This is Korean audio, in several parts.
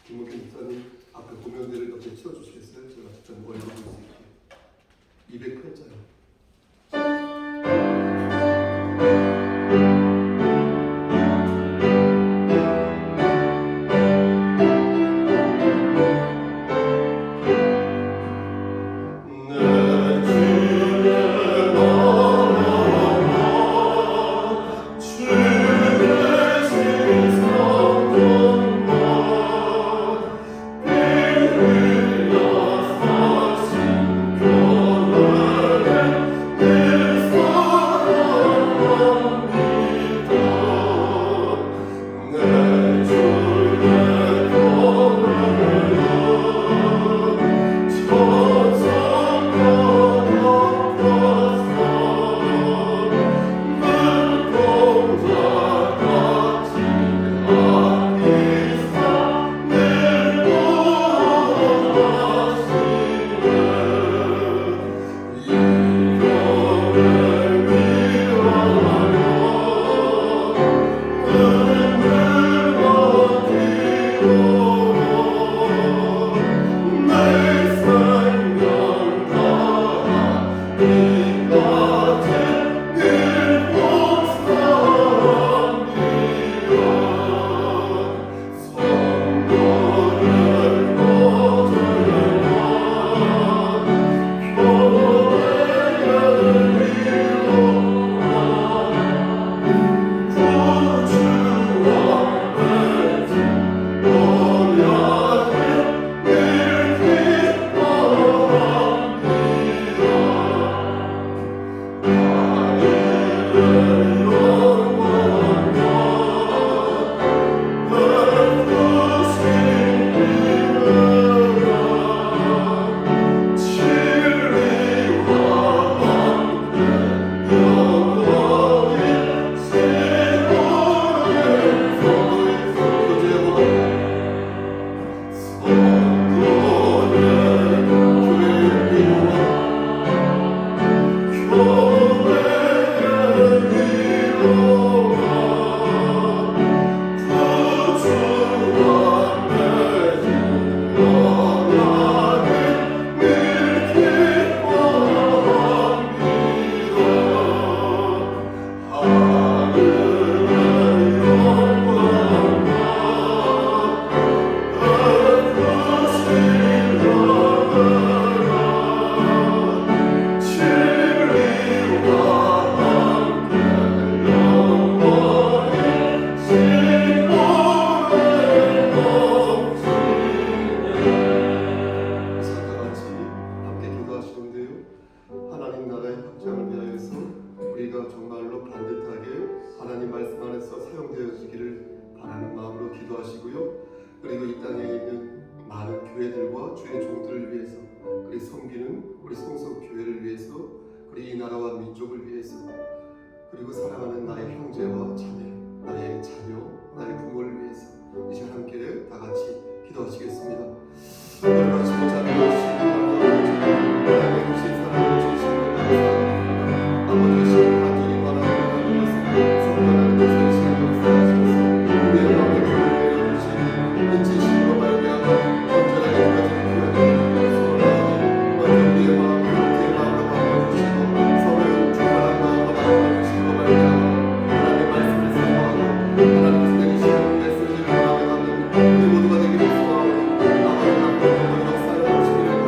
김옥현 목사님 앞에 고명대를 옆에 치워주시겠어요? 제가 직접 머리 보고 있을게요. 208자요. 그리고 사랑하는 나의 형제와 자매, 나의 자녀, 나의 부모를 위해서 이 시간 함께 다 같이 기도하시겠습니다. 오늘 마치고 자비하시고 하나님의 주신 사랑을 주시는 감사합니다. 아버지 시간 간절히 바라는 것을 성관하는 것을 시간 역사하셔서 우리의 마음에 불을 내려주신 인치심으로 말미암아 언제나 여기까지 귀하게 소원하니 먼저 우리의 마음을 내 마음으로 바꿔주시고 서로의 충만한 마음으로 바꿔주시고 말미암아 하나님의 말씀을 사모하고 하나님께서 내리시는 메시지를 마음에 담는 우리 모두가 되기를 소원하고 아버지 앞으로 역사를 주시기를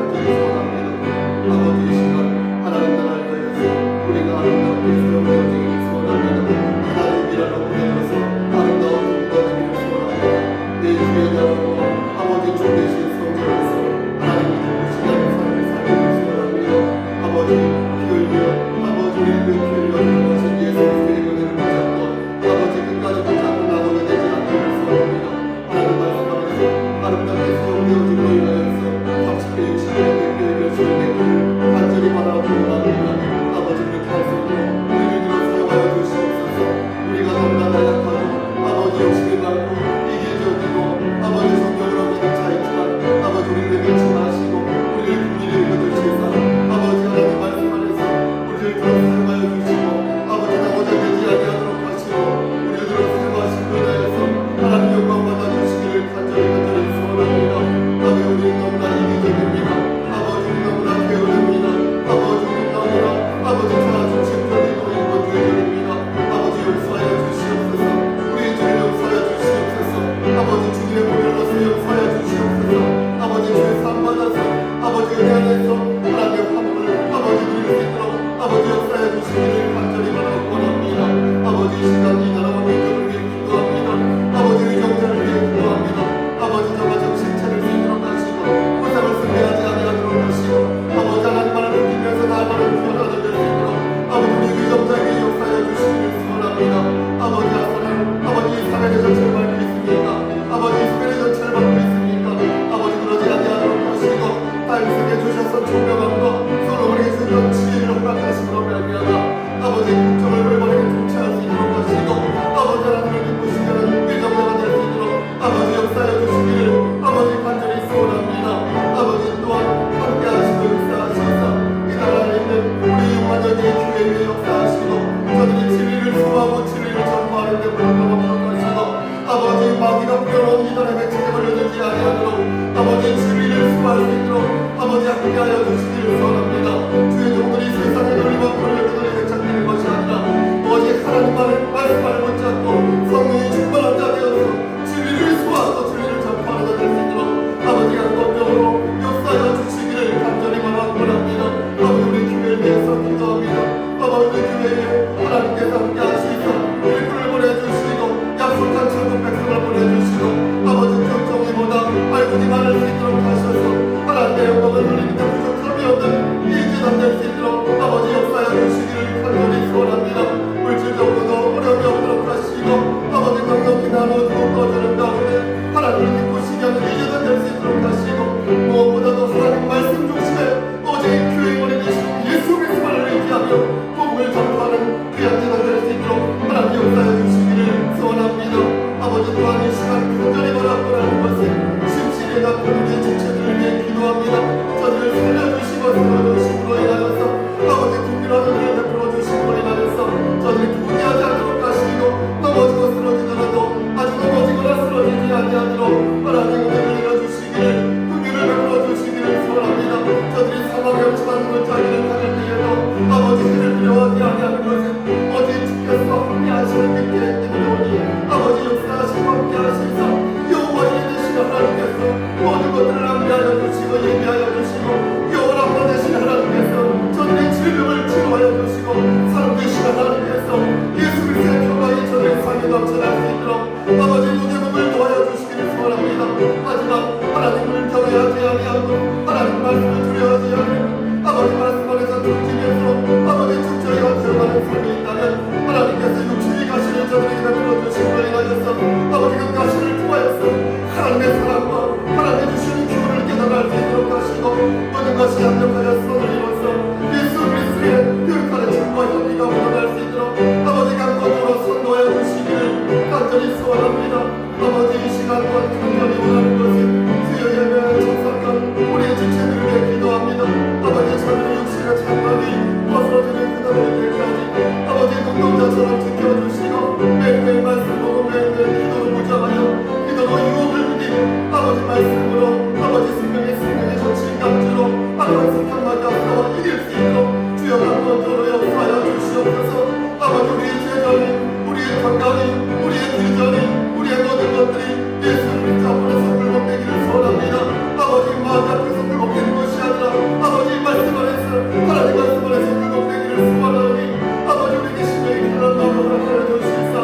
기도합니다. 아버지 교회에 하나님께서 함께 하시고 일꾼을 보내주시고 약속한 천국 백성을 보내주시고 아버지 걱정이보다 알고니 많을 수 있도록 하셔서 하나님의 영광을 돌리는데 부족함이 없는 이 재단 될 수 있도록 아버지 역사해 주시기를 간절히 소원합니다. 물질적으로도 어려움이 없도록 하시고 아버지 강력히 나누어 두어주는 가운데 하나님을 기쁘시게 하는 이 재단 될 수 있도록 하시고 무엇보다도 하나님 말씀 중심에 오직 교회 머리 되신 예수 그리스도를 의지하며 복음을 전파하는 귀한 재단 될 수 있도록 하나님 역사해 주시기를 소원합니다. 아버지 또한 이 시간 간절히 바라보라는 것은 심신에 낳고 우리의 지체들을 위해 기도합니다. 저들을 살려주시고 세워주심으로 인하여서 아버지 국민한 은혜를 베풀어 주심으로 인하여서 저들이 포기하지 않도록 하시고 넘어지고 쓰러지더라도 아주 넘어지거나 쓰러지지 아니하도록 하나님 은혜를 내려주시기를 국민을 베풀어 주시기를 소원합니다. 저들이 사망에 없지만 물자기를 가질 때에도 아버지 해를 두려워하지 아니하는 것은 어디 주께서 함께 하시는 믿게 때문이오니 아버지 역사하시고 함께 하시면서 여호와의 되시는 하나님께서 모든 것들을 함께하여 주시고 예비하여 주시고 영원 아빠 되시는 하나님께서 저들의 질병을 치료하여 주시고 사람 되시는 하나님께서 예수 그리스도의 평강이 저들의 삶에 넘쳐날 수 있도록 아버지 무게감을 도와여 주시기를 소원합니다. 하지만 하나님을 경외하지 아니하고 하나님 말씀을 두려워하지 아니하고 아버지 말씀 안에서 중심에서 아버지 축제가 들어가는 삶이 있다면 하나님께서 육체의 가시를 저들에게 베풀어 주심으로 인하여서 아버지 그 가시를 통하여서 하나님의 사랑과 하나님의 주시는 기운을 깨달을 수 있도록 하시고 모든 것이 합력하여 선을 이루어서 예수 그리스도의 그 가르침과 현리가 묻어날 수 있도록 아버지 강권으로 선도하여 주시기를 간절히 소원합니다. 아버지 이 시간 또한 간절히 원하는 것은 수요 예배에 참석한 우리의 지체들을 위해 기도합니다. 아버지 저들의 육신의 장막이 벗어지는 그날의 때까지 아버지 눈동자처럼 지켜주시고 매일매일 말씀 보고 매일매일 기도로 무장하여 기도로 유혹을 이긴 아버지 말씀으로 아버지 생명의 정신 강주로 아버지 한마디 앞서 이길 수 있도록 주여 강권으로 역사하여 주시옵소서. 아버지 우리의 제자님 우리의 건강이 우리의 비전이 우리의 모든 것들이 예수 그리스도 앞에서 굴복되기를 소원합니다. 아버지 마음 앞에서 굴복되는 것이 아니라 아버지 말씀 안에서 하나님 말씀 안에서 굴복되기를 소원하오니 아버지 우리에게 신령이 그런 마음으로 하여 주시옵소서.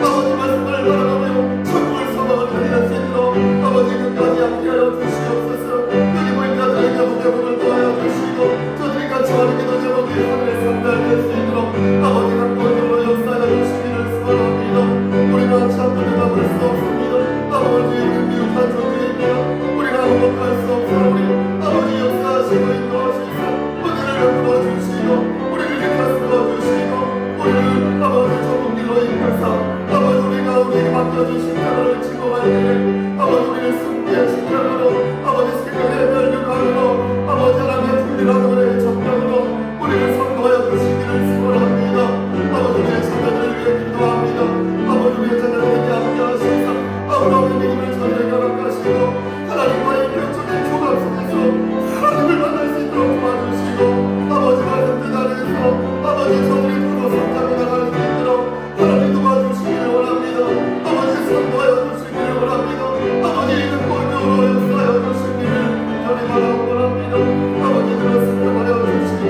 아버지 말씀을 바라보며 천국을 소망하는 일할 수 있도록 아버지 끝까지 함께하여 주시옵소서. 여기 모인 자들에게 무게분을 도와여 주시고 저들이 같이 하는 기도 제목이 하늘에 상달될 수 있도록 아버지 강권으로 역사하여 주시기를 소원합니다. 우리는 참 부족함을 수 없습니다. 아버지 미혹한 존재입니다. 우리가 아무것도 할 수 없사오니 아버지 역사하시고 인도하시사 은혜를 베풀어 주시고 우리를 이끌어 주시고 우리를 아버지 조국길로 이끌사 아버지 우리가 우리에게 맡겨주신 자를 지고갈 때에 아버지 우리를 승리의 신장으로 아버지 생명의 멸류관으로 아버지 하나님의 불리한 은혜의 정령으로 우리를 선도하여 주시기를 소원합니다. 아버지 우리의 자녀들을 위해 기도합니다. 아버지 우리의 자녀들에게 함께 하시사 아브라함의 믿음을 저들에게 허락하시고 하나님과의 결정의 교감 속에서 하나님을 만날 수 있도록 도와주시고 아버지 말씀 뜻 안에서 아버지 저들이 부도 성장해 나갈 수 있도록 하나님 도와주시기를 원합니다. 아버지 선도하여 주시기를 원합니다. 아버지 근본적으로 역사하여 주시기를 간절히 바라고 원합니다. 아버지 들었으면 하여 주시고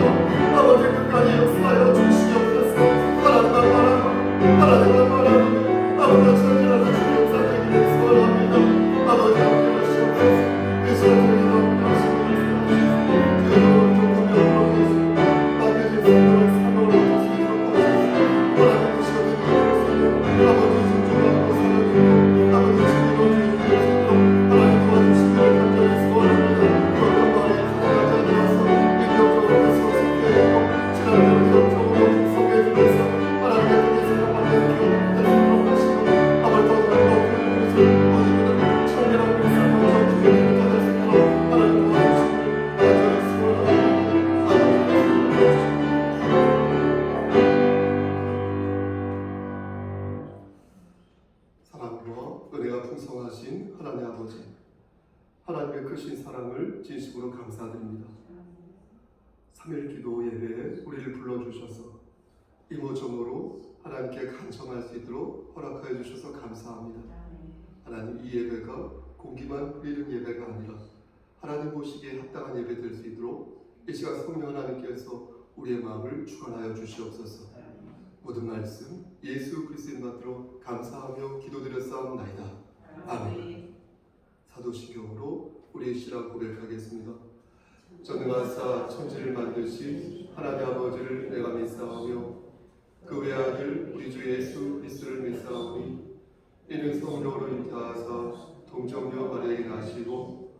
아버지 끝까지 역사하여 주시옵소서. 하나님만 바라고 하나님만 바라고 아버지 천지라도 주님 역사되기를 소원합니다. 아버지 함께 하시옵소서. 이 시간 저희도 함께 하시기를 소원합니다. 저희도 조금이 어려워 계시고 맡겨진 생명을 사명으로 주시도록 하소서. 하나님 그 시간에 주시옵소서. 아버지 진정하고 살아주고 아버지 진리로 주시옵소서. 하나님 도와주시기를 간절히 소원합니다. 어떤 말이 가능하지 않아서 인격적으로 속해 있고 지난대로 영적으로 속해 주면서 하나님의 뜻에 사랑받는 기억을 되도록 하시고 아버지 더 넓고 큰 곳을 모두들 청결한 불쌍한 정치를 찾을 수 있도록 하나님 도와주시기를 간절히 소원합니다. 사랑과 은혜가 풍성하신 하나님 아버지, 하나님의 크신 사랑을 진심으로 감사드립니다. 3일 기도 예배에 우리를 불러주셔서 이모저모로 하나님께 간청할 수 있도록 허락하여 주셔서 감사합니다. 하나님 이 예배가 공기만 부리는 예배가 아니라 하나님 보시기에 합당한 예배 될 수 있도록 이 시간 성령 하나님께서 우리의 마음을 주관하여 주시옵소서. 모든 말씀 예수 그리스도의 이름으로 감사하며 기도드렸사옵나이다. 아멘. 사도신경으로 우리의 신앙 고백하겠습니다. 전능하사 천지를 만드신 하나님 아버지를 내가 믿사오며 그 외아들 우리 주 예수 그리스도를 믿사오니 이는 성령으로 잉태하사 동정녀 마리아에게 나시고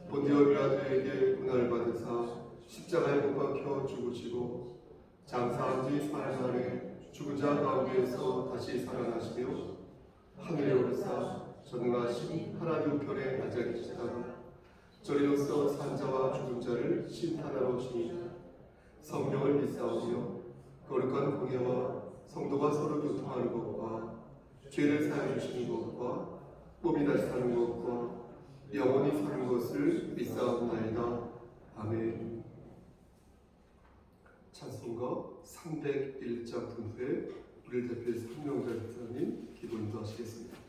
본디오 빌라도에게 고난을 받으사 십자가에 못 박혀 죽으시고 장사한 지 사흘 만에 죽은 자 가운데에서 다시 살아나시며 하늘에 오르사 전능하신 하나님 우편에 앉아 계시다가 저리로서 산자와 죽은 자를 심판하러 오시니 성령을 믿사오며 거룩한 공예와 성도가 서로 교통하는 것과 죄를 사해 주시는 것과 몸이 다시 사는 것과 영원히 사는 것을 믿사옵나이다. 아멘. 찬송가 301장 분후에 우리를 대표해서 한명자 목사님 기도 인도하시겠습니다.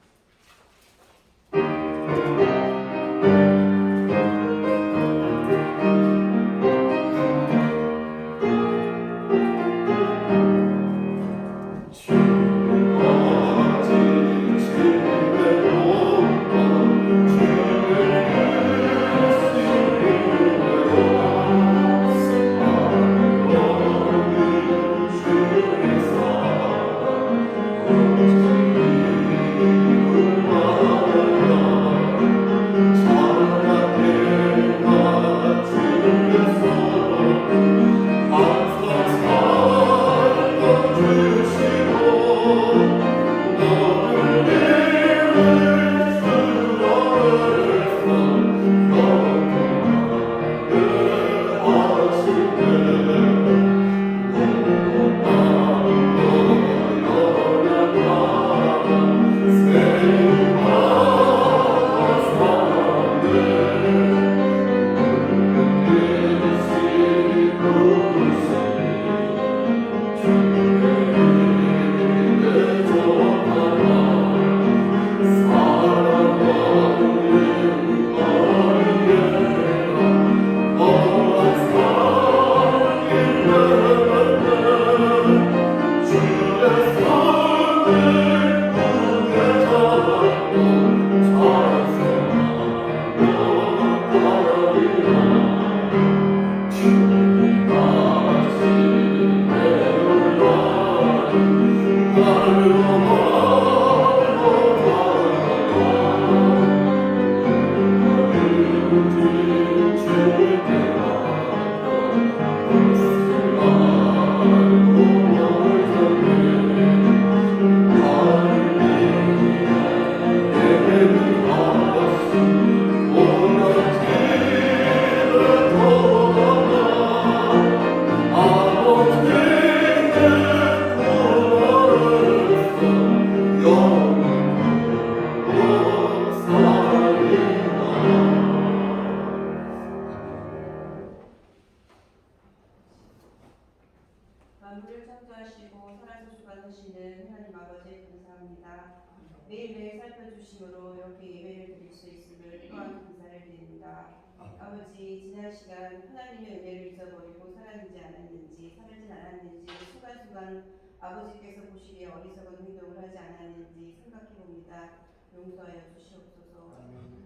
만물을 창조하시고 살아서 주관하시는 하나님 아버지 감사합니다. 매일매일 살펴주심으로 이렇게 예배를 드릴 수 있음을 또한 감사를 드립니다. 아버지, 지난 시간 하나님의 은혜를 잊어버리고 살았는지 않았는지, 살진 않았는지, 순간순간 아버지께서 보시기에 어리석은 행동을 하지 않았는지 생각해봅니다. 용서하여 주시옵소서.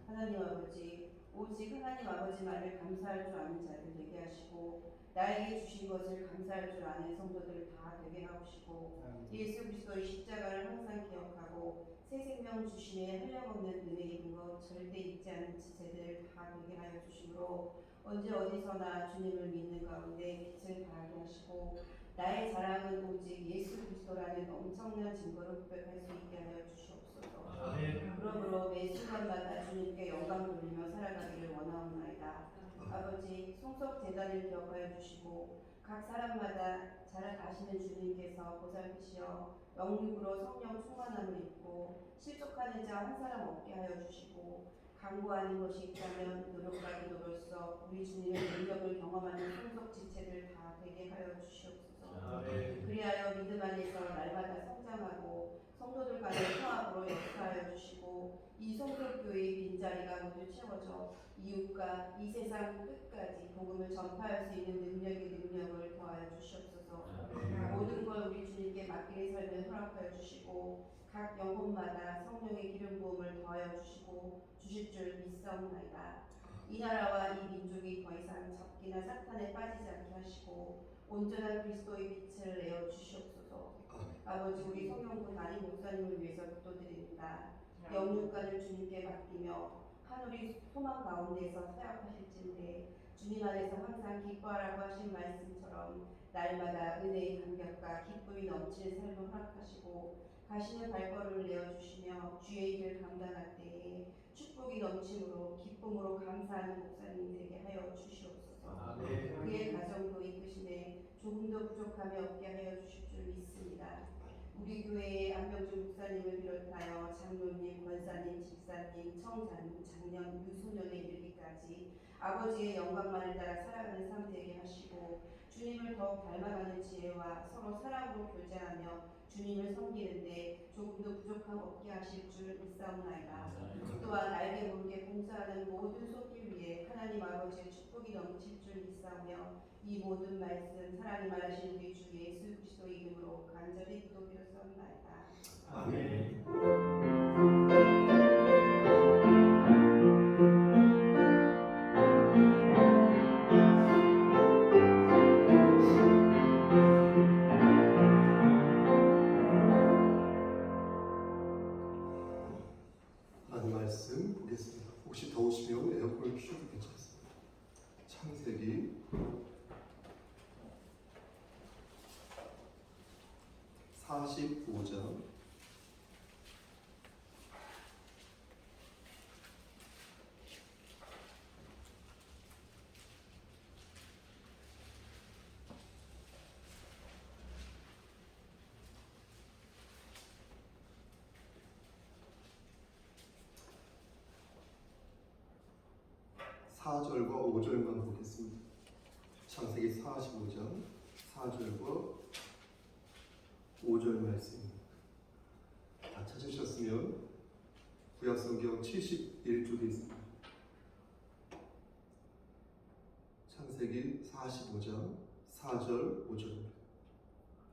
하나님 아버지, 오직 하나님 아버지만을 감사할 줄 아는 자들 되게 하시고 나에게 주신 것을 감사할 줄 아는 성도들 다 되게 하옵시고 예수 그리스도의 십자가를 항상 기억하고 새 생명 주심에 한량없는 은혜 입은 것 절대 잊지 않는 지체들 다 되게 하여 주시므로 언제 어디서나 주님을 믿는 가운데 빛을 발하게 하시고 나의 자랑은 오직 예수 그리스도라는 엄청난 증거를 고백할 수 있게 하여 주시옵소서. 그러므로 매 순간마다 주님께 영광 돌리며 살아가기를 원하옵나이다. 아버지, 송석 제단을 기억하여 주시고 각 사람마다 잘 아시는 주님께서 보살피시어 영육으로 성령 충만함을 입고 실족하는 자 한 사람 없게 하여 주시고 강구하는 것이 있다면 노력과 기도로서 우리 주님의 능력을 경험하는 송석 지체들 다 되게 하여 주시옵소서. 그리하여 믿음 안에서 날마다 성장하고 성도들 간의 통합으로 역사하여 주시고 이 성결교회의 빈자리가 모두 채워져 이웃과 이 세상 끝까지 복음을 전파할 수 있는 능력을 더하여 주시옵소서. 주시고 각 영혼마다 성령의 기름 부음을 더하여 주시고 주실 줄 믿사옵나이다. 이 나라와 이 민족이 더 이상 잡기나 사탄에 빠지지 않게 하시고 온전한 그리스도의 빛을 내어 주시옵소서. 아버지, 우리 성령부 담임 목사님을 위해서 기도드립니다. 영육간을 주님께 맡기며 하늘이 소망 가운데서 사역하실진데 주님 안에서 항상 기뻐하라고 하신 말씀처럼 날마다 은혜의 감격과 기쁨이 넘치는 삶을 허락하시고 가시는 발걸음을 내어주시며 주의 일을 감당할 때에 축복이 넘침으로 기쁨으로 감사하는 목사님 되게 하여 주시옵소서. 그의 가정도 이끄시네 조금도 부족함이 없게 하여 주실 줄 믿습니다. 우리 교회의 안병준 목사님을 비롯하여 장로님, 권사님, 집사님, 청자님, 장년, 유소년에 이르기까지 아버지의 영광만을 따라 살아가는 삶 되게 하시고 주님을 더욱 닮아가는 지혜와 서로 사랑으로 교제하며 주님을 섬기는데 조금도 부족함 없게 하실 줄 믿사옵나이다. 또한 알게 모르게 봉사하는 모든 손길 위에 하나님 아버지의 축복이 넘칠 줄 믿사오며 이 모든 말씀 하나님 말하신 우리 주 예수 그리스도 이름으로 간절히 기도드렸사옵나이다. 아멘. 하나님 말씀 보겠습니다. 혹시 더우시면 에어컨을 켜셔도 괜찮습니다. 창세기 45장 4절과 5절만 보겠습니다. 창세기 45장 4절과 5절 말씀입니다. 다 찾으셨으면 구약성경 71쪽에 있습니다. 창세기 45장 4절 5절입니다.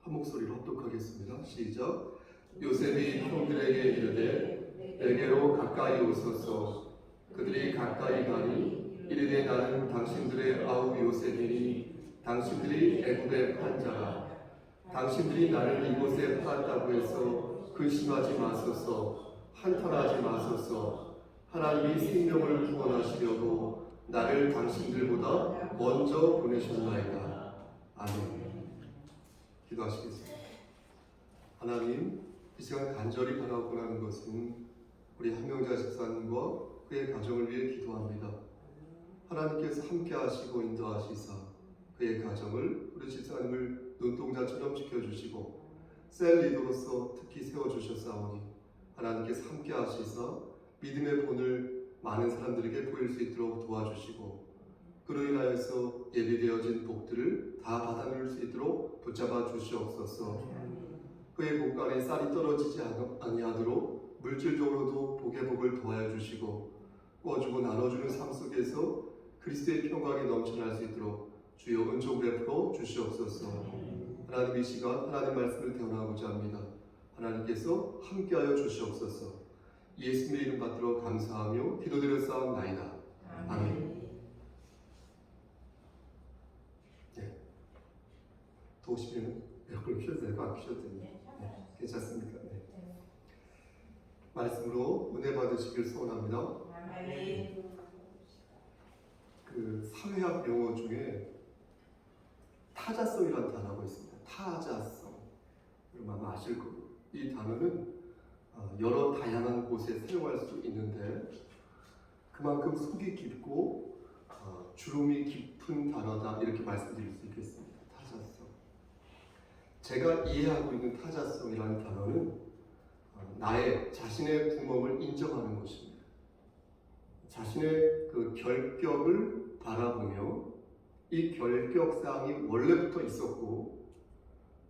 한 목소리로 합독하겠습니다. 시작. 요셉이 형들에게 이르되 내게로 가까이 오소서. 그들이 가까이 가니 이르되 나는 당신들의 아우 요셉이니 당신들이 애굽에 판 자라. 당신들이 나를 이곳에 팔았다고 해서 근심하지 마소서. 한탄하지 마소서. 하나님이 생명을 구원하시려고 나를 당신들보다 먼저 보내셨나이다. 아멘. 기도하시겠습니다. 하나님, 이 시간 간절히 바라고 하는 것은 우리 한명자 집사님과 그의 가정을 위해 기도합니다. 하나님께서 함께 하시고 인도하시사 그의 가정을, 우리 집사님을 눈동자처럼 지켜주시고 셀 리더로서 특히 세워주셨사오니 하나님께서 함께 하시사 믿음의 본을 많은 사람들에게 보일 수 있도록 도와주시고 그로 인하여서 예비되어진 복들을 다 받아낼 수 있도록 붙잡아 주시옵소서. 그의 곳간에 쌀이 떨어지지 아니하도록 물질적으로도 복의 복을 더하여 주시고 꿔주고 나눠주는 삶 속에서 그리스도의 평강이 넘쳐날 수 있도록 주여 은총 베풀어 주시옵소서. 하나님, 이 시간 하나님 말씀을 대언하고자 합니다. 하나님께서 함께하여 주시옵소서. 예수님의 이름 받들어 감사하며 기도드렸사옵나이다. 아멘. 네. 더우시면 에어컨을 켜도 되고 안 켜도 됩니다. 네. 괜찮습니까? 네. 말씀으로 은혜 받으시길 소원합니다. 아멘. 그 사회학 용어 중에 타자성이라는 단어가 있습니다. 타자성. 여러분 아마 아실 거예요. 이 단어는 여러 다양한 곳에 사용할 수 있는데 그만큼 속이 깊고 주름이 깊은 단어다 이렇게 말씀드릴 수 있겠습니다. 타자성. 제가 이해하고 있는 타자성이라는 단어는 나의 자신의 구멍을 인정하는 것입니다. 자신의 그 결격을 바라보며 이 결격사항이 원래부터 있었고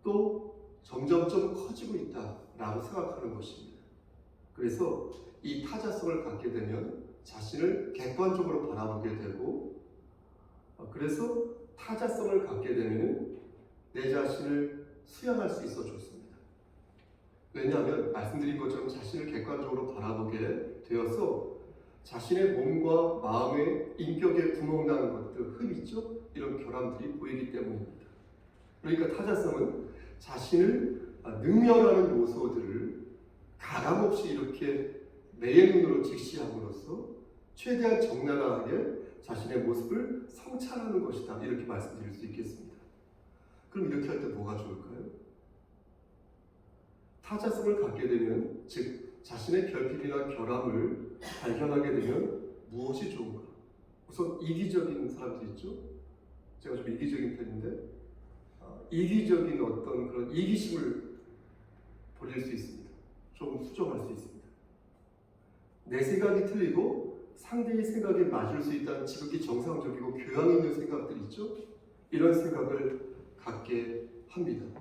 또 점점점 커지고 있다라고 생각하는 것입니다. 그래서 이 타자성을 갖게 되면 자신을 객관적으로 바라보게 되고 그래서 타자성을 갖게 되면 내 자신을 수양할 수 있어 좋습니다. 왜냐하면 말씀드린 것처럼 자신을 객관적으로 바라보게 되어서 자신의 몸과 마음의 인격에 구멍나는 것들, 흠 있죠? 이런 결함들이 보이기 때문입니다. 그러니까 타자성은 자신을 능멸하는 요소들을 가감없이 이렇게 매의 눈으로 직시함으로써 최대한 적나라하게 자신의 모습을 성찰하는 것이다. 이렇게 말씀드릴 수 있겠습니다. 그럼 이렇게 할 때 뭐가 좋을까요? 타자성을 갖게 되면, 즉 자신의 결핍이나 결함을 발견하게 되면 무엇이 좋은가? 우선 이기적인 사람들 있죠? 제가 좀 이기적인 편인데 이기적인 어떤 그런 이기심을 버릴 수 있습니다. 좀 수정할 수 있습니다. 내 생각이 틀리고 상대의 생각에 맞을 수 있다는 지극히 정상적이고 교양 있는 생각들 있죠? 이런 생각을 갖게 합니다.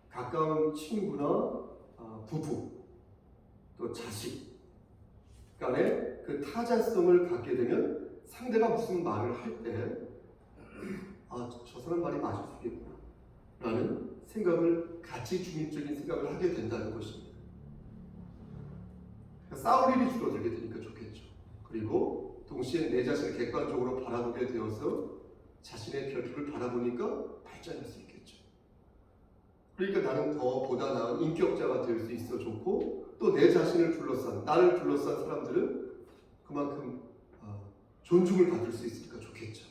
가까운 친구나 부부, 또 자식 간에 그 타자성을 갖게 되면 상대가 무슨 말을 할 때 저 사람 말이 맞을 수 있겠구나 라는 생각을, 가치 중립적인 생각을 하게 된다는 것입니다. 싸울 일이 줄어들게 되니까 좋겠죠. 그리고 동시에 내 자신을 객관적으로 바라보게 되어서 자신의 결핍을 바라보니까 발전할 수 있겠죠. 그러니까 나는 더 보다 나은 인격자가 될 수 있어 좋고, 또 내 자신을 둘러싼, 나를 둘러싼 사람들은 그만큼 존중을 받을 수 있으니까 좋겠죠.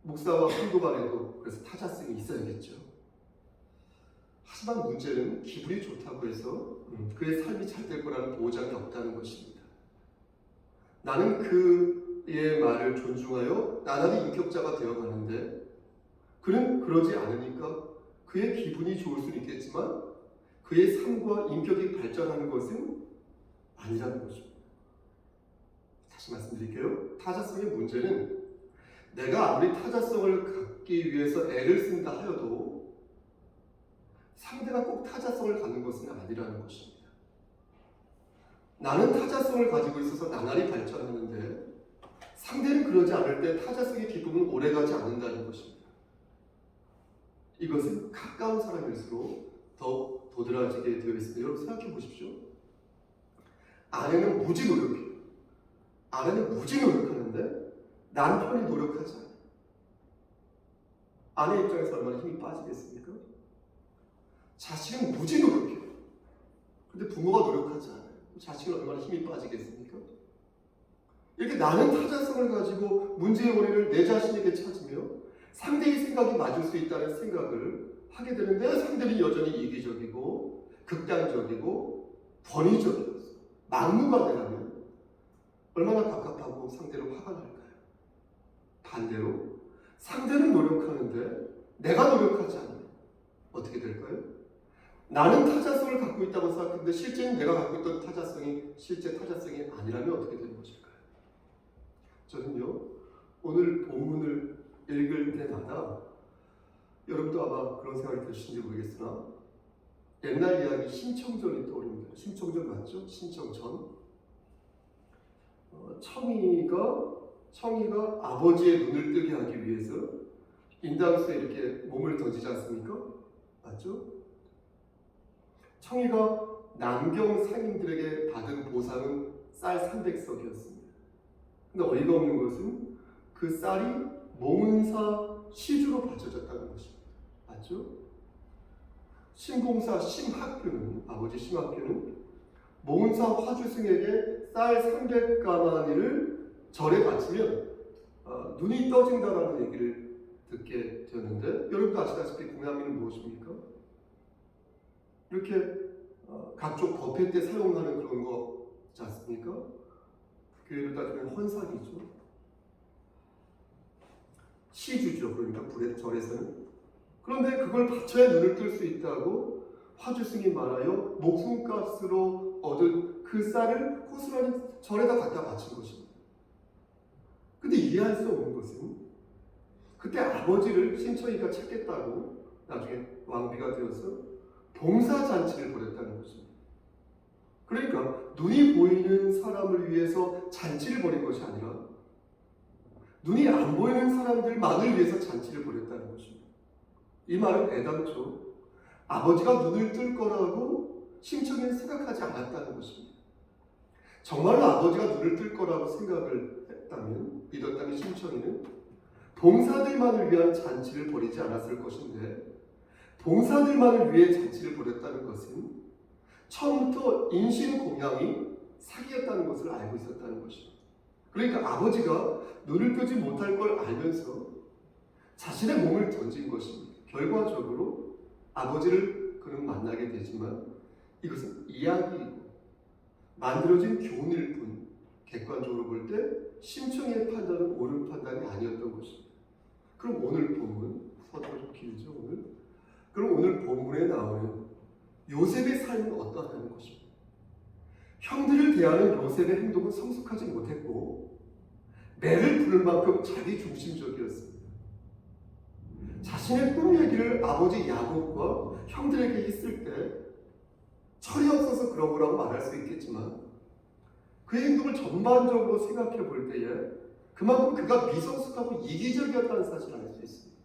목사와 성도 간에도 그래서 타자성이 있어야겠죠. 하지만 문제는 기분이 좋다고 해서 그의 삶이 잘 될 거라는 보장이 없다는 것입니다. 나는 그의 말을 존중하여 나날이 인격자가 되어가는데 그는 그러지 않으니까 그의 기분이 좋을 수는 있겠지만 그의 삶과 인격이 발전하는 것은 아니라는 거죠. 다시 말씀드릴게요. 타자성의 문제는 내가 아무리 타자성을 갖기 위해서 애를 쓴다 하여도 상대가 꼭 타자성을 갖는 것은 아니라는 것입니다. 나는 타자성을 가지고 있어서 나날이 발전하는데 상대는 그러지 않을 때 타자성의 기쁨은 오래가지 않는다는 것입니다. 이것은 가까운 사람일수록 더 도드라지게 되어 있습니다. 여러분 생각해 보십시오. 아내는 무지 노력해요. 아내는 무지 노력하는데 남편이 노력하지 않아요. 아내 입장에서 얼마나 힘이 빠지겠습니까? 자식은 무지 노력해요. 근데 부모가 노력하지 않아요. 자식은 얼마나 힘이 빠지겠습니까? 이렇게 나는 타자성을 가지고 문제의 원인을 내 자신에게 찾으며 상대의 생각이 맞을 수 있다는 생각을 하게 되는데 상대는 여전히 이기적이고 극단적이고 권위적이어서 막무가내라면 얼마나 갑갑하고 상대로 화가 날까요? 반대로 상대는 노력하는데 내가 노력하지 않으면 어떻게 될까요? 나는 타자성을 갖고 있다고 생각했는데 실제는 내가 갖고 있던 타자성이 실제 타자성이 아니라면 어떻게 되는 것일까요? 저는요, 오늘 본문을 읽을 때마다 여러분도 아마 그런 생각이 드시는지 모르겠으나 옛날 이야기 신청전이 떠오릅니다. 신청전 맞죠? 신청전. 청이가 아버지의 눈을 뜨게 하기 위해서 인당수에 이렇게 몸을 던지지 않습니까? 맞죠? 청이가 남경 상인들에게 받은 보상은 쌀 300석이었습니다. 근데 어이가 없는 것은 그 쌀이 몽은사 시주로 바쳐졌다는 것입니다. 맞죠? 신봉사 심학교는, 아버지 심학교는 몽은사 화주승에게 쌀 300가마니를 절에 바치면 눈이 떠진다라는 얘기를 듣게 되었는데, 여러분도 아시다시피 공양미는 무엇입니까? 이렇게 각종 법회 때 사용하는 그런 거지 않습니까? 교회로 따지면 헌상이죠. 시주죠. 그러니까 불의 절에서는. 그런데 그걸 바쳐야 눈을 뜰 수 있다고 화주승이 말하여 목숨값으로 얻은 그 쌀을 고스란히 절에다 갖다 바친 것입니다. 근데 이해할 수 없는 것은 그때 아버지를 신청이가 찾겠다고 나중에 왕비가 되어서 봉사잔치를 벌였다는 것입니다. 그러니까 눈이 보이는 사람을 위해서 잔치를 벌인 것이 아니라 눈이 안 보이는 사람들만을 위해서 잔치를 벌였다는 것입니다. 이 말은 애당초 아버지가 눈을 뜰 거라고 심청이는 생각하지 않았다는 것입니다. 정말로 아버지가 눈을 뜰 거라고 생각을 했다면, 믿었다면 심청이는 봉사들만을 위한 잔치를 벌이지 않았을 것인데, 봉사들만을 위해 잔치를 벌였다는 것은 처음부터 인신공양이 사기였다는 것을 알고 있었다는 것입니다. 그러니까 아버지가 눈을 뜨지 못할 걸 알면서 자신의 몸을 던진 것입니다. 결과적으로 아버지를 그는 만나게 되지만 이것은 이야기이고 만들어진 교훈일 뿐, 객관적으로 볼 때 심청이의 판단은 옳은 판단이 아니었던 것입니다. 그럼 오늘 본문, 서두가 좀 길죠 오늘? 그럼 오늘 본문에 나오는 요셉의 삶은 어떠하다는 것입니다. 형들을 대하는 요셉의 행동은 성숙하지 못했고 매를 부를 만큼 자기 중심적이었습니다. 자신의 꿈 얘기를 아버지 야곱과 형들에게 했을 때 철이 없어서 그런 거라고 말할 수 있겠지만 그 행동을 전반적으로 생각해 볼 때에 그만큼 그가 미성숙하고 이기적이었다는 사실을 알 수 있습니다.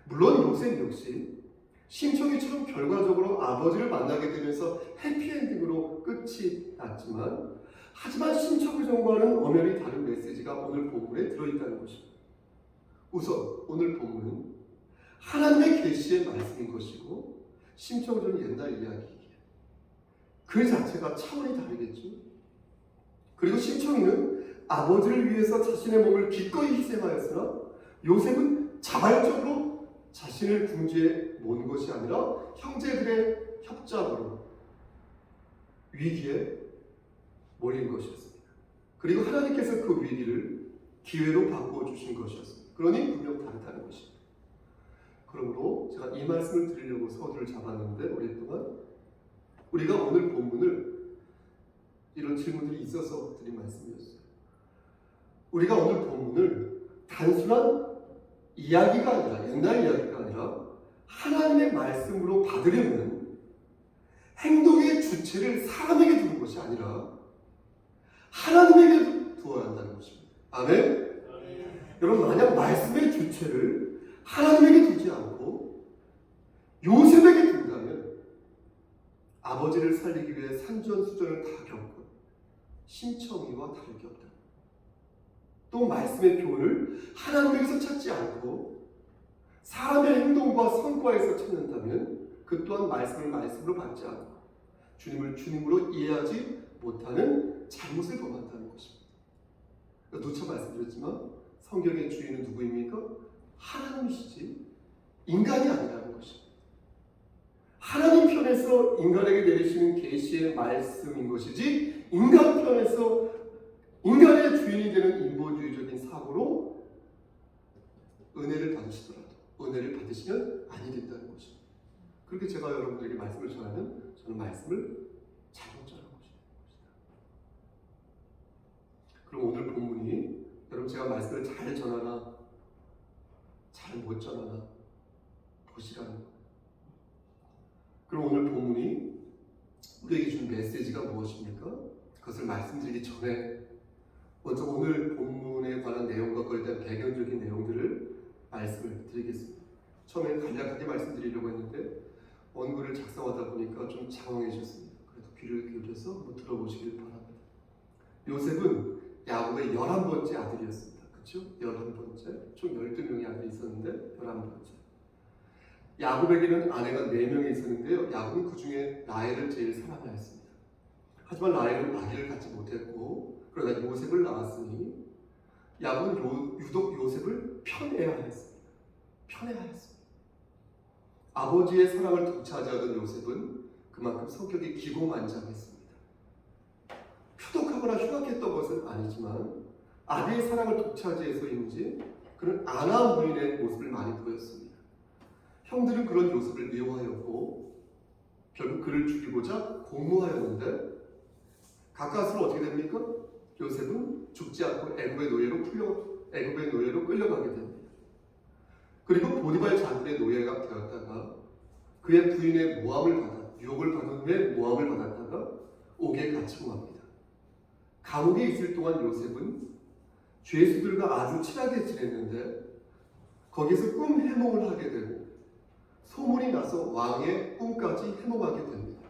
물론 요셉 역시 심청이처럼 결과적으로 아버지를 만나게 되면서 해피엔딩으로 끝이 났지만, 하지만 심청을 전과하는 엄연히 다른 메시지가 오늘 본문에 들어있다는 것입니다. 우선 오늘 본문은 하나님의 계시의 말씀인 것이고 심청은 옛날 이야기이기에 그 자체가 차원이 다르겠죠. 그리고 심청이는 아버지를 위해서 자신의 몸을 기꺼이 희생하였으나 요셉은 자발적으로 자신을 궁지에 모은 것이 아니라 형제들의 협작으로 위기에 몰린 것이었습니다. 그리고 하나님께서 그 위기를 기회로 바꾸어 주신 것이었습니다. 그러니 분명 다르다는 것입니다. 그러므로 제가 이 말씀을 드리려고 서두를 잡았는데 오랫동안 우리가 오늘 본문을 이런 질문들이 있어서 드린 말씀이었어요. 우리가 오늘 본문을 단순한 이야기가 아니라, 옛날 이야기가 아니라 하나님의 말씀으로 받으려면 행동의 주체를 사람에게 두는 것이 아니라 하나님에게 두어야 한다는 것입니다. 아멘? 여러분, 만약 말씀의 주체를 하나님에게 두지 않고 요셉에게 둔다면 아버지를 살리기 위해 산전수전을 다 겪은 심청이와 다를 게 없다. 또 말씀의 교훈을 하나님에게서 찾지 않고 사람의 행동과 성과에서 찾는다면 그 또한 말씀을 말씀으로 받지 않고 주님을 주님으로 이해하지 못하는 잘못을 범한다는 것입니다. 누차 말씀드렸지만 성경의 주인은 누구입니까? 하나님이시지 인간이 아니라는 것입니다. 하나님 편에서 인간에게 내리시는 계시의 말씀인 것이지 인간 편에서 인간의 주인이 되는 인본주의적인 사고로 은혜를 받으시더라도 은혜를 받으시면 아니 된다는 것입니다. 그렇게 제가 여러분들에게 말씀을 전하면 저는 말씀을 잘못 전한 것입니다. 그럼 오늘 본문이 여러분 제가 말씀을 잘 전하나 잘 못 전하나 보시라는 거예요. 그럼 오늘 본문이 우리에게 준 메시지가 무엇입니까? 그것을 말씀드리기 전에 먼저 오늘 본문에 관한 내용과 그에 대한 배경적인 내용들을 말씀을 드리겠습니다. 처음에 간략하게 말씀드리려고 했는데 원고를 작성하다 보니까 좀 장황해졌습니다. 그래도 귀를 기울여서 한번 들어보시길 바랍니다. 요셉은 야곱의 11번째 아들이었습니다. 그렇죠? 11번째. 총 12명의 아들이 있었는데 11번째. 야곱에게는 아내가 4명이 있었는데요. 야곱은 그 중에 라헬을 제일 사랑하였습니다. 하지만 라헬은 아기를 갖지 못했고 그러다 요셉을 낳았으니 야곱은 유독 요셉을 편애하였습니다. 아버지의 사랑을 독차지하던 요셉은 그만큼 성격이 기고만장했습니다. 표독하거나 흉악했던 것은 아니지만 아비의 사랑을 독차지해서인지 그는 아나 부인의 모습을 많이 보였습니다. 형들은 그런 요셉을 미워하였고 결국 그를 죽이고자 공모하였는데 가까스로 어떻게 됩니까? 요셉은 죽지 않고 애굽의 노예로 끌려가게 됩니다. 그리고 보디발 장군의 노예가 되었다가 그의 부인의 유혹을 받은 후에 모함을 받았다가 옥에 갇히고 맙니다. 감옥에 있을 동안 요셉은 죄수들과 아주 친하게 지냈는데 거기서 꿈 해몽을 하게 되고 소문이 나서 왕의 꿈까지 해몽하게 됩니다.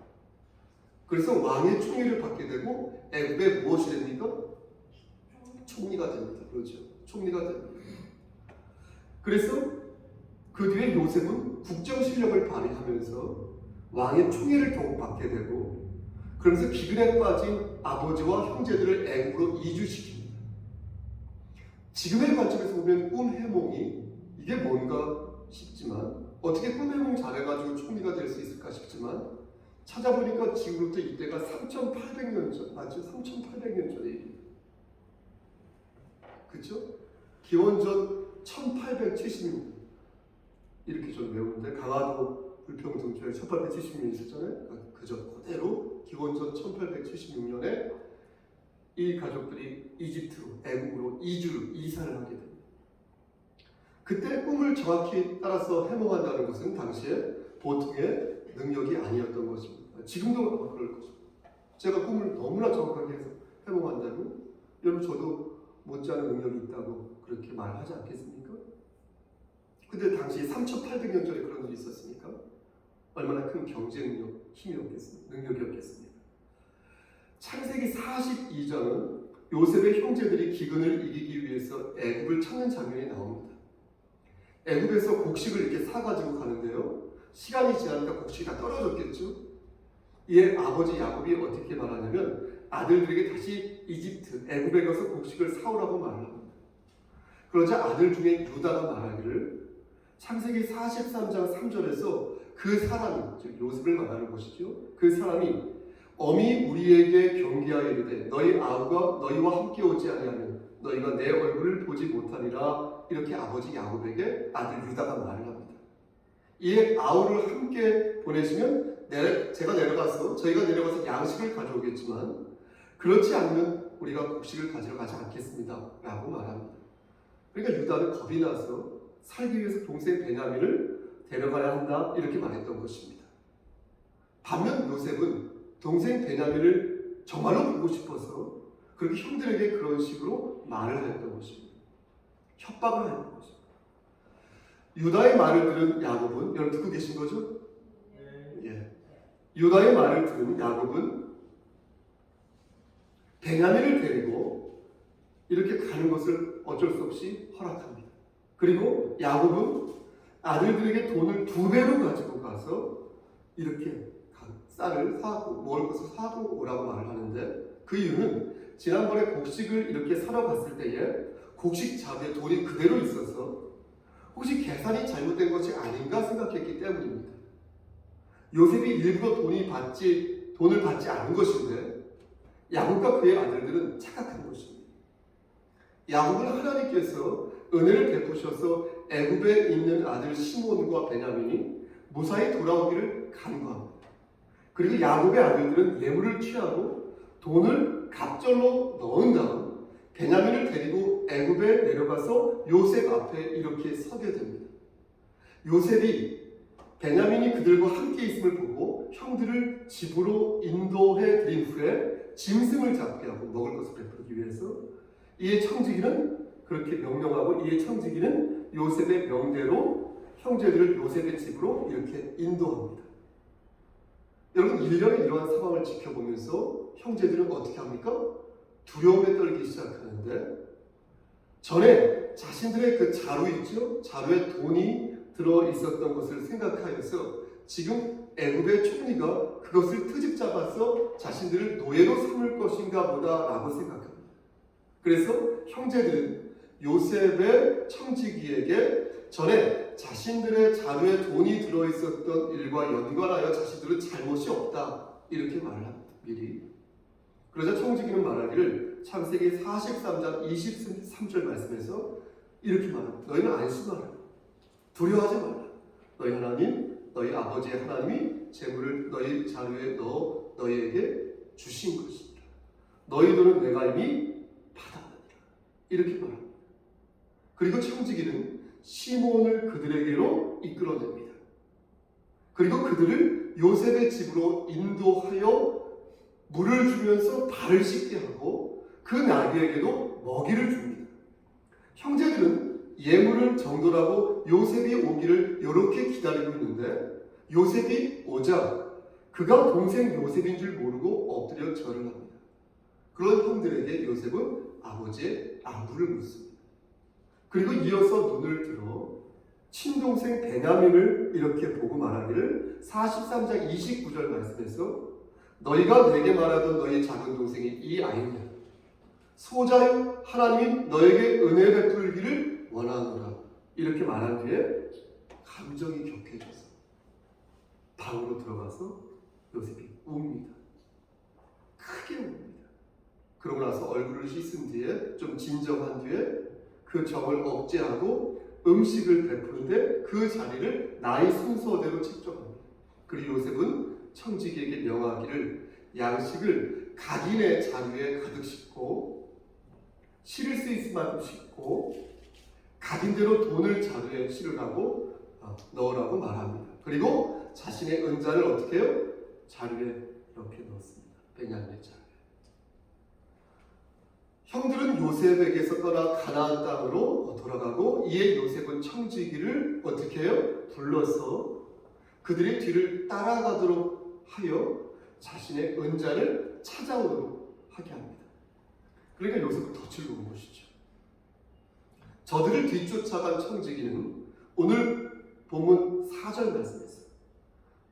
그래서 왕의 총위를 받게 되고 애굽의 무엇이 됩니까? 총리가 됩니다. 그렇죠. 총리가 됩니다. 그래서 그 뒤에 요셉은 국정 실력을 발휘하면서 왕의 총애를 더욱 받게 되고, 그러면서 기근에 빠진 아버지와 형제들을 애굽으로 이주시킵니다. 지금의 관점에서 보면 꿈 해몽이 이게 뭔가 싶지만, 어떻게 꿈 해몽 잘해가지고 총리가 될 수 있을까 싶지만, 찾아보니까 지금부터 이때가 3,800년 전, 맞죠? 3,800년 전의 일입니다. 그렇죠? 기원전 1876년 이렇게 좀 외우는데, 강화도 불평등초에 1876년 있었잖아요. 그저 그대로 기원전 1876년에 이 가족들이 이집트로, 애국으로 이사를 하게 됩니다. 그때 꿈을 정확히 따라서 해몽한다는 것은 당시에 보통의 능력이 아니었던 것입니다. 지금도 그럴 것입니다. 제가 꿈을 너무나 정확하게 해서 해몽한다면 여러분 저도 못지않은 능력이 있다고 그렇게 말하지 않겠습니까? 근데 당시 3,800년 전에 그런 일이 있었으니까 얼마나 큰 경제능력, 힘이었겠습니까? 능력이었겠습니까? 창세기 42장은 요셉의 형제들이 기근을 이기기 위해서 애굽을 찾는 장면이 나옵니다. 애굽에서 곡식을 이렇게 사가지고 가는데요. 시간이 지나니까 곡식이 다 떨어졌겠죠? 이에 아버지 야곱이 어떻게 말하냐면 아들들에게 다시 이집트, 애굽에 가서 곡식을 사오라고 말합니다. 그러자 아들 중에 유다가 말하기를 창세기 43장 3절에서 그 사람이, 즉 요셉을 말하는 것이죠. 그 사람이 엄히 우리에게 경계하여 이르되 너희 아우가 너희와 함께 오지 아니하면 너희가 내 얼굴을 보지 못하리라. 이렇게 아버지 야곱에게 아들 유다가 말을 합니다. 이에 아우를 함께 보내시면 저희가 내려가서 양식을 가져오겠지만 그렇지 않으면 우리가 곡식을 가지러 가지 않겠습니다 라고 말합니다. 그러니까 유다는 겁이 나서 살기 위해서 동생 베냐민을 데려가야 한다 이렇게 말했던 것입니다. 반면 요셉은 동생 베냐민을 정말로 보고 싶어서 그렇게 형들에게 그런 식으로 말을 했던 것입니다. 협박을 했던 것입니다. 유다의 말을 들은 야곱은, 여러분 듣고 계신 거죠? 예. 유다의 말을 들은 야곱은 베냐민을 데리고 이렇게 가는 것을 어쩔 수 없이 허락합니다. 그리고 야곱은 아들들에게 돈을 2배로 가지고 가서 이렇게 쌀을 사고 먹을 것을 사고 오라고 말을 하는데, 그 이유는 지난번에 곡식을 이렇게 사러 갔을 때에 곡식 자리에 돈이 그대로 있어서 혹시 계산이 잘못된 것이 아닌가 생각했기 때문입니다. 요셉이 일부러 돈을 받지 않은 것인데 야곱과 그의 아들들은 착각한 것입니다. 야곱은 하나님께서 은혜를 베푸셔서 애굽에 있는 아들 시몬과 베냐민이 무사히 돌아오기를 간구합니다. 그리고 야곱의 아들들은 예물을 취하고 돈을 갑절로 넣은 다음 베냐민을 데리고 애굽에 내려가서 요셉 앞에 이렇게 서게 됩니다. 요셉이 베냐민이 그들과 함께 있음을 보고 형들을 집으로 인도해 드린 후에 짐승을 잡게 하고 먹을 것을 베푸기 위해서 이에 청지기는 그렇게 명령하고, 이에 청지기는 요셉의 명대로 형제들을 요셉의 집으로 이렇게 인도합니다. 여러분 1년에 이러한 상황을 지켜보면서 형제들은 어떻게 합니까? 두려움에 떨기 시작하는데, 전에 자신들의 그 자루 있죠? 자루에 돈이 들어 있었던 것을 생각하여서 지금 애굽의 총리가 그것을 트집 잡아서 자신들을 노예로 삼을 것인가 보다라고 생각합니다. 그래서 형제들은 요셉의 청지기에게 전에 자신들의 자루에 돈이 들어있었던 일과 연관하여 자신들은 잘못이 없다 이렇게 말을 합니다. 미리. 그러자 청지기는 말하기를 창세기 43장 23절 말씀에서 이렇게 말합니다. 너희는 안심하라. 두려워하지 말라. 너희 하나님, 너희 아버지의 하나님이 재물을 너희 자루에 넣어 너희에게 주신 것이다. 너희 돈은 내가 이미 받았느니라. 이렇게 말합니다. 그리고 청지기는 시몬을 그들에게로 이끌어냅니다. 그리고 그들을 요셉의 집으로 인도하여 물을 주면서 발을 씻게 하고 그 나귀에게도 먹이를 줍니다. 형제들은 예물을 정돌하고 요셉이 오기를 이렇게 기다리고 있는데 요셉이 오자 그가 동생 요셉인 줄 모르고 엎드려 절을 합니다. 그런 형들에게 요셉은 아버지의 안부를 묻습니다. 그리고 이어서 눈을 들어 친동생 베냐민을 이렇게 보고 말하기를 43장 29절 말씀에서 너희가 내게 말하던 너희 작은 동생이 이 아이냐 소자여 하나님이 너에게 은혜 베풀기를 원하노라 이렇게 말한 뒤에 감정이 격해져서 방으로 들어가서 요셉이 웁니다. 크게 웁니다. 그러고 나서 얼굴을 씻은 뒤에 좀 진정한 뒤에 그 정을 억제하고 음식을 베푸는데 그 자리를 나이 순서대로 책정합니다. 그리고 요셉은 청지기에게 명하기를 양식을 각인의 자루에 가득 싣고 실을 수 있을 만큼 싣고 각인대로 돈을 자루에 실으라고 넣으라고 말합니다. 그리고 자신의 은자를 어떻게 해요? 자루에 이렇게 넣습니다. 베냐민의 자루에. 형들은 요셉에게서 떠나 가나안 땅으로 돌아가고 이에 요셉은 청지기를 어떻게 해요? 불러서 그들의 뒤를 따라가도록 하여 자신의 은자를 찾아오도록 하게 합니다. 그러니까 요셉은 더 즐거운 것이죠. 저들을 뒤쫓아간 청지기는 오늘 본문 4절 말씀에서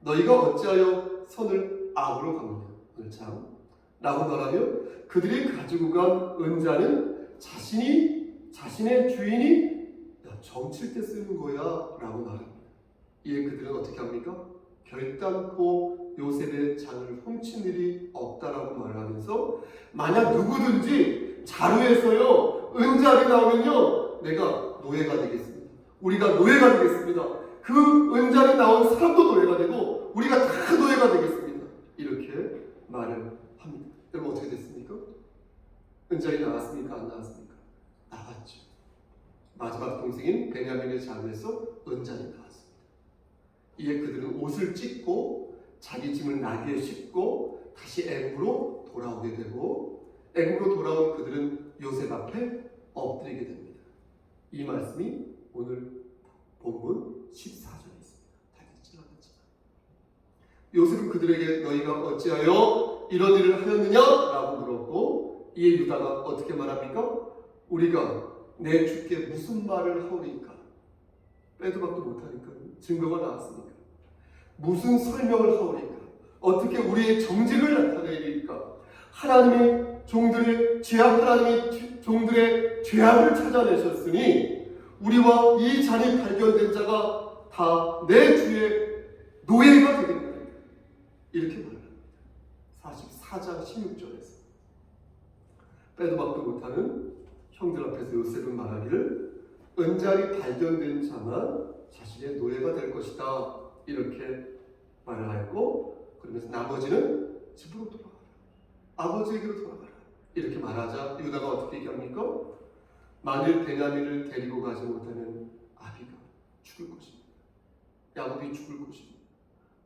너희가 어찌하여 손을 악으로 갚느냐 오늘 참 라고 말하며 그들이 가지고 간 은자는 자신의 주인이 정칠 때 쓰는 거야 라고 말합니다. 이에 그들은 어떻게 합니까? 결단코 요셉의 장을 훔친 일이 없다라고 말을 하면서 만약 누구든지 자루에서요 은자를 나오면요 내가 노예가 되겠습니다. 우리가 노예가 되겠습니다. 그 은자를 나온 사람도 노예가 되고 우리가 다 노예가 되겠습니다. 이렇게 말을 합니다. 여러분 어떻게 됐습니까? 은자리 나왔습니까? 안 나왔습니까? 나왔죠. 마지막 동생인 베냐민의 자루에서 은자리 나왔습니다. 이에 그들은 옷을 찢고 자기 짐을 나귀에 싣고 다시 애굽으로 돌아오게 되고 애굽으로 돌아온 그들은 요셉 앞에 엎드리게 됩니다. 이 말씀이 오늘 본문 14절에 있습니다. 다시 지나갔지만 요셉은 그들에게 너희가 어찌하여 이런 일을 하였느냐? 라고 물었고 이에 유다가 어떻게 말합니까? 우리가 내 주께 무슨 말을 하오리까? 빼도 박도 못하니까 증거가 나왔으니까 무슨 설명을 하오리까? 어떻게 우리의 정직을 나타내리까? 하나님이 종들의 죄악을 찾아내셨으니 우리와 이 잔이 발견된 자가 다 내 주의 노예가 되겠다. 이렇게 말합니다. 44장 16절에서 빼도 박도 못하는 형들 앞에서 요셉은 말하기를 은자리 발견된 자만 자신의 노예가 될 것이다. 이렇게 말을 하였고 그러면서 나머지는 집으로 돌아가라. 아버지에게로 돌아가라. 이렇게 말하자 유다가 어떻게 얘기합니까? 만일 베냐민을 데리고 가지 못하면 아비가 죽을 것입니다. 야곱이 죽을 것입니다.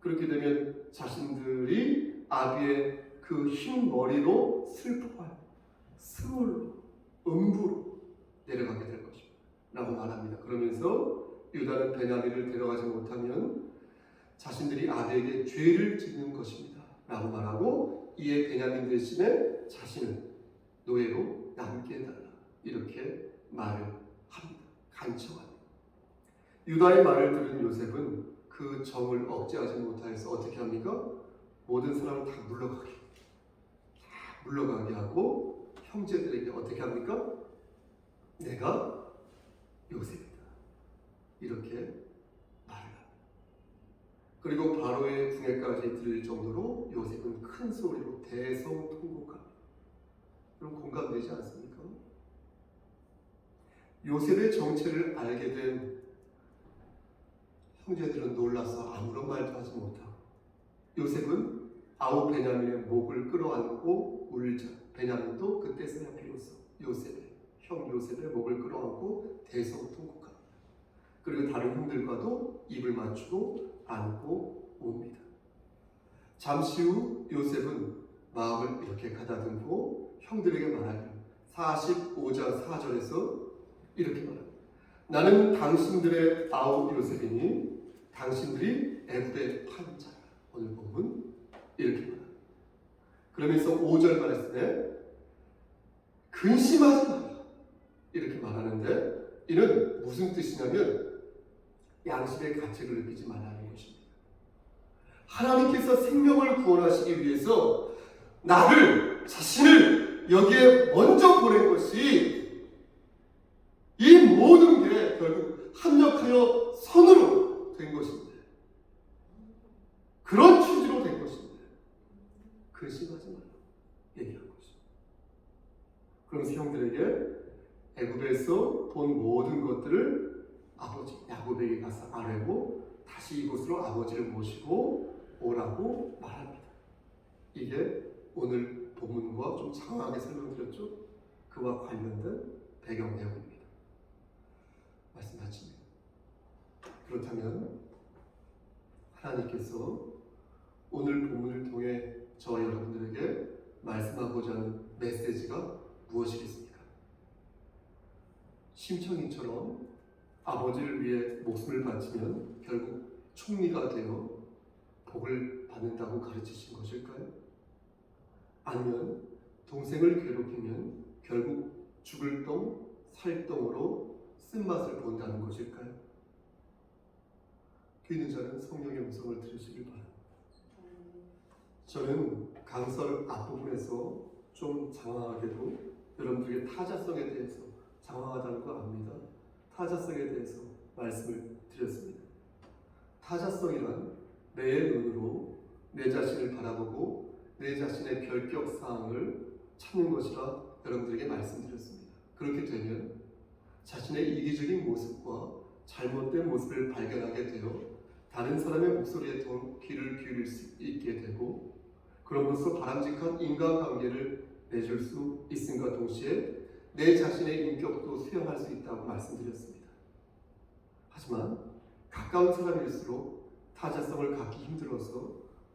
그렇게 되면 자신들이 아비의 그 흰 머리로 슬퍼할 스물로 음부로 내려가게 될 것입니다. 라고 말합니다. 그러면서 유다는 베냐민을 데려가지 못하면 자신들이 아비에게 죄를 짓는 것입니다. 라고 말하고 이에 베냐민 대신에 자신을 노예로 남게 해달라. 이렇게 말을 합니다. 간청합니다. 유다의 말을 들은 요셉은 그 정을 억제하지 못하여서 어떻게 합니까? 모든 사람을 다 물러가게 하고 형제들에게 어떻게 합니까? 내가 요셉이다. 이렇게 말을 합니다. 그리고 바로의 궁에까지 들릴 정도로 요셉은 큰 소리로 대성통곡합니다. 그럼 공감되지 않습니까? 요셉의 정체를 알게 된 형제들은 놀라서 아무런 말도 하지 못하고 요셉은 아우 베냐민의 목을 끌어안고 울자 베냐민도 그때서야 비로소 형 요셉의 목을 끌어안고 대성통곡합니다. 그리고 다른 형들과도 입을 맞추고 안고 옵니다. 잠시 후 요셉은 마음을 이렇게 가다듬고 형들에게 말하기를 45장 4절에서 이렇게 말합니다. 나는 당신들의 아우 요셉이니 당신들이 애굽에 한 자라. 오늘 본문 이렇게 말합니다. 그러면서 5절 말씀에 근심하지 마라 이렇게 말하는데, 이는 무슨 뜻이냐면 양심의 가책을 느끼지 말라는 것입니다. 하나님께서 생명을 구원하시기 위해서 나를, 자신을 여기에 먼저 보낸 것이, 이 모든 게 결국 합력하여 선으로 된 것입니다. 그런 취지로 된 것입니다. 근심하지 말라 얘기한 것입니다. 그러면서 형들에게 애굽에서 본 모든 것들을 아버지 야곱에게 가서 아뢰고 다시 이곳으로 아버지를 모시고 오라고 말합니다. 이게 오늘 본문과 좀 장황하게 설명드렸죠? 그와 관련된 배경 내용입니다. 말씀 마칩니다. 그렇다면 하나님께서 오늘 본문을 통해 저와 여러분들에게 말씀하고자 하는 메시지가 무엇이겠습니까? 심청인처럼 아버지를 위해 목숨을 바치면 결국 총리가 되어 복을 받는다고 가르치신 것일까요? 아니면 동생을 괴롭히면 결국 죽을 똥, 살 똥으로 쓴맛을 본다는 것일까요? 귀 있는 자는 성령의 음성을 들으시길 바랍니다. 저는 강설 앞부분에서 좀 장황하게도 여러분들에게 타자성에 대해서 장황하다는 거 압니다. 타자성에 대해서 말씀을 드렸습니다. 타자성이란 내 눈으로 내 자신을 바라보고 내 자신의 결격 사항을 찾는 것이라 여러분들에게 말씀드렸습니다. 그렇게 되면 자신의 이기적인 모습과 잘못된 모습을 발견하게 되어 다른 사람의 목소리에 더 귀를 기울일 수 있게 되고, 그럼으로써 바람직한 인간관계를 맺을 수 있음과 동시에 내 자신의 인격도 수용할 수 있다고 말씀드렸습니다. 하지만 가까운 사람일수록 타자성을 갖기 힘들어서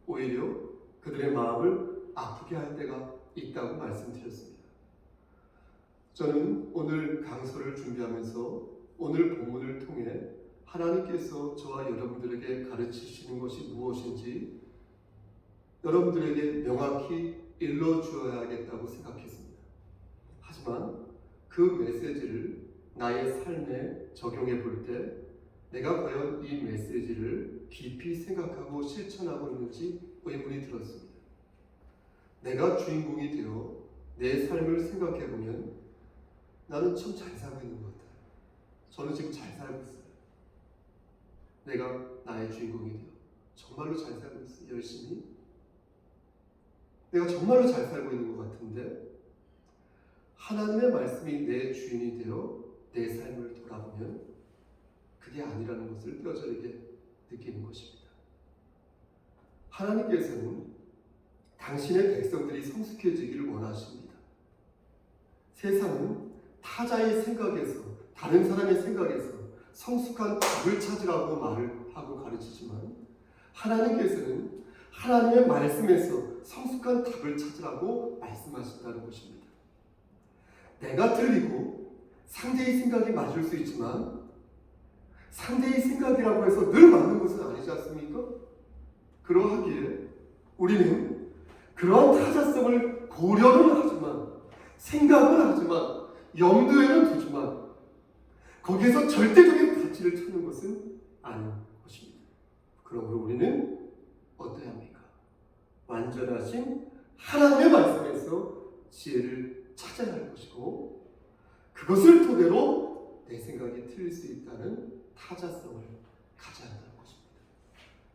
오히려 그들의 마음을 아프게 할 때가 있다고 말씀드렸습니다. 저는 오늘 강서를 준비하면서 오늘 본문을 통해 하나님께서 저와 여러분들에게 가르치시는 것이 무엇인지 여러분들에게 명확히 일러주어야겠다고 생각했습니다. 하지만 그 메시지를 나의 삶에 적용해 볼 때 내가 과연 이 메시지를 깊이 생각하고 실천하고 있는지 의문이 들었습니다. 내가 주인공이 되어 내 삶을 생각해 보면 나는 참 잘 살고 있는 것 같아요. 저는 지금 잘 살고 있어요. 내가 나의 주인공이 되어 정말로 잘 살고 있어요. 열심히 내가 정말로 잘 살고 있는 것 같은데, 하나님의 말씀이 내 주인이 되어 내 삶을 돌아보면 그게 아니라는 것을 뼈저리게 느끼는 것입니다. 하나님께서는 당신의 백성들이 성숙해지기를 원하십니다. 세상은 타자의 생각에서, 다른 사람의 생각에서 성숙한 답을 찾으라고 말을 하고 가르치지만, 하나님께서는 하나님의 말씀에서 성숙한 답을 찾으라고 말씀하신다는 것입니다. 내가 틀리고 상대의 생각이 맞을 수 있지만 상대의 생각이라고 해서 늘 맞는 것은 아니지 않습니까? 그러하기에 우리는 그러한 타자성을 고려는 하지만, 생각은 하지만, 염두에는 두지만 거기에서 절대적인 가치를 찾는 것은 아닌 것입니다. 그러므로 우리는 어떠해야 합니까? 완전하신 하나님의 말씀에서 지혜를 찾아야 할 것이고, 그것을 토대로 내 생각이 틀릴 수 있다는 타자성을 가져야 한다는 것입니다.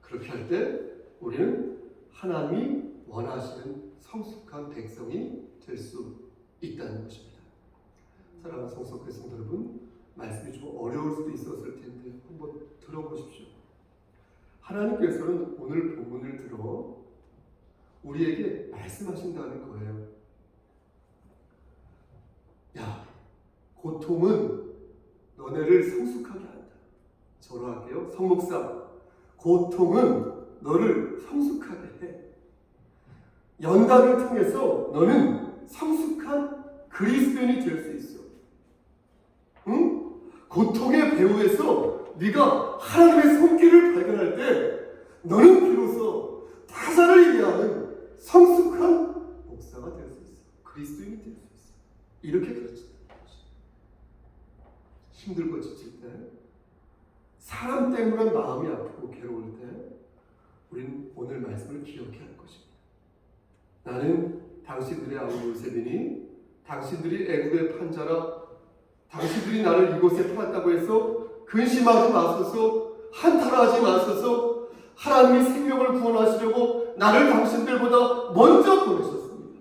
그렇게 할 때 우리는 하나님이 원하시는 성숙한 백성이 될 수 있다는 것입니다. 사랑하는 성숙한 성도 여러분, 말씀이 좀 어려울 수도 있었을 텐데 한번 들어보십시오. 하나님께서는 오늘 본문을 들어 우리에게 말씀하신다는 거예요. 야, 고통은 너네를 성숙하게 한다. 저로 할게요. 성목사, 고통은 너를 성숙하게 해. 연단을 통해서 너는 성숙한 그리스도인이 될 수 있어. 응? 고통의 배후에서 네가 하나님의 손길을 발견할 때 너는 비로소 이렇게 그렇지. 힘들고 지칠 때, 사람 때문에 마음이 아프고 괴로울 때 우리는 오늘 말씀을 기억해야 할 것입니다. 나는 당신들의 아우 요셉이니 당신들이 애굽의 판자라. 당신들이 나를 이곳에 팔았다고 해서 근심하지 마소서, 한탄하지 마소서. 하나님이 생명을 구원하시려고 나를 당신들보다 먼저 보내셨습니다.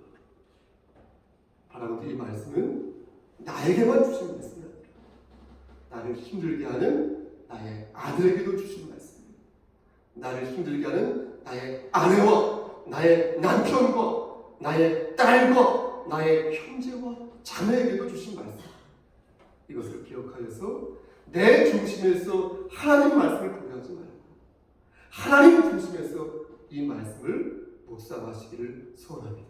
바라고도 이 말씀은 나에게만 주신 말씀이 아니라 나를 힘들게 하는 나의 아들에게도 주신 말씀입니다. 나를 힘들게 하는 나의 아내와 나의 남편과 나의 딸과 나의 형제와 자매에게도 주신 말씀. 이것을 기억하여서 내 중심에서 하나님 말씀을 포기하지 말고 하나님 중심에서 이 말씀을 묵상하시기를 소원합니다.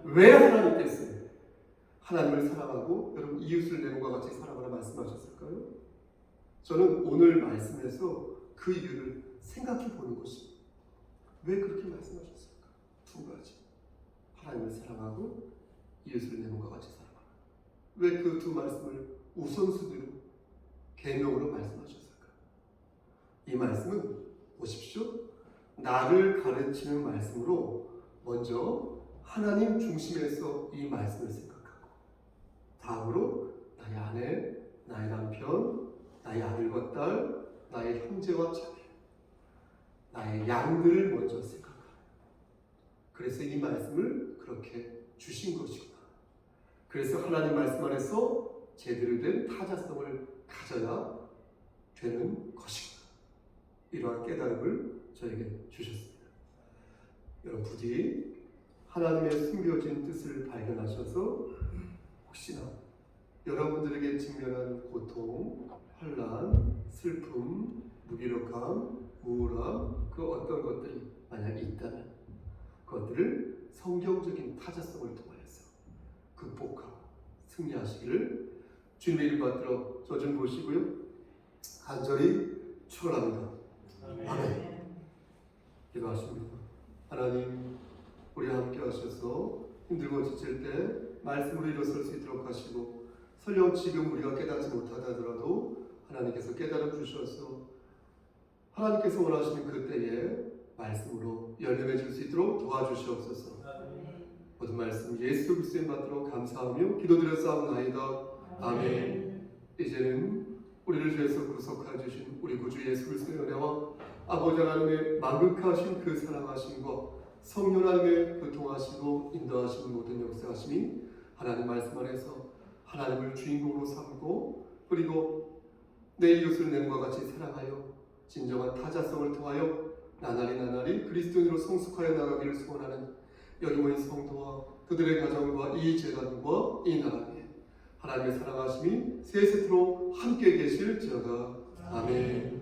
왜 하나님께서 하나님을 사랑하고 여러분 이웃을 내 몸과 같이 사랑하라 말씀하셨을까요? 저는 오늘 말씀에서 그 이유를 생각해 보는 것입니다. 왜 그렇게 말씀하셨을까? 두 가지. 하나님을 사랑하고 이웃을 내 몸과 같이 사랑하라. 왜 그 두 말씀을 우선순위로 계명으로 말씀하셨을까? 이 말씀은 보십시오. 나를 가르치는 말씀으로 먼저 하나님 중심에서 이 말씀을 생각하고 다음으로 나의 아내, 나의 남편, 나의 아들과 딸, 나의 형제와 자매, 나의 양들을 먼저 생각하라. 그래서 이 말씀을 그렇게 주신 것이구나. 그래서 하나님 말씀 안에서 제대로 된 타자성을 가져야 되는 것이구나. 이러한 깨달음을 저에게 주셨습니다. 여러분 부디 하나님의 숨겨진 뜻을 발견하셔서 혹시나 여러분들에게 직면한 고통, 환난, 슬픔, 무기력함, 우울함 그 어떤 것들이 만약 있다면 그것들을 성경적인 타자성을 통하여서 극복하고 승리하시기를 주님의 이름 받들어 저 좀 보시고요. 간절히 축원합니다. 아멘. 기도하십니다. 하나님 우리와 함께 하셔서 힘들고 지칠 때 말씀으로 일어설 수 있도록 하시고 설령 지금 우리가 깨닫지 못하다 하더라도 하나님께서 깨달음 주셔서 하나님께서 원하시는 그때에 말씀으로 열매맺을 수 있도록 도와주시옵소서. 모든 말씀 예수 그리스도의 받들어 감사하며 기도드렸사옵나이다. 아멘. 이제는 우리를 위해서 구속하여 주신 우리 구주 예수 그리스도의 은혜와 아버지 하나님의 만극하신 그 사랑하심과 성령 하나님의 교통하시고 인도하시는 모든 역사하심이 하나님 말씀 안에서 하나님을 주인공으로 삼고 그리고 내 이웃을 내 몸과 같이 사랑하여 진정한 타자성을 통하여 나날이 그리스도인으로 성숙하여 나가기를 소원하는 여기 모인 성도와 그들의 가정과 이 재단과 이 나라에 하나님의 사랑하심이 세세토록 함께 계실지어다. 아멘.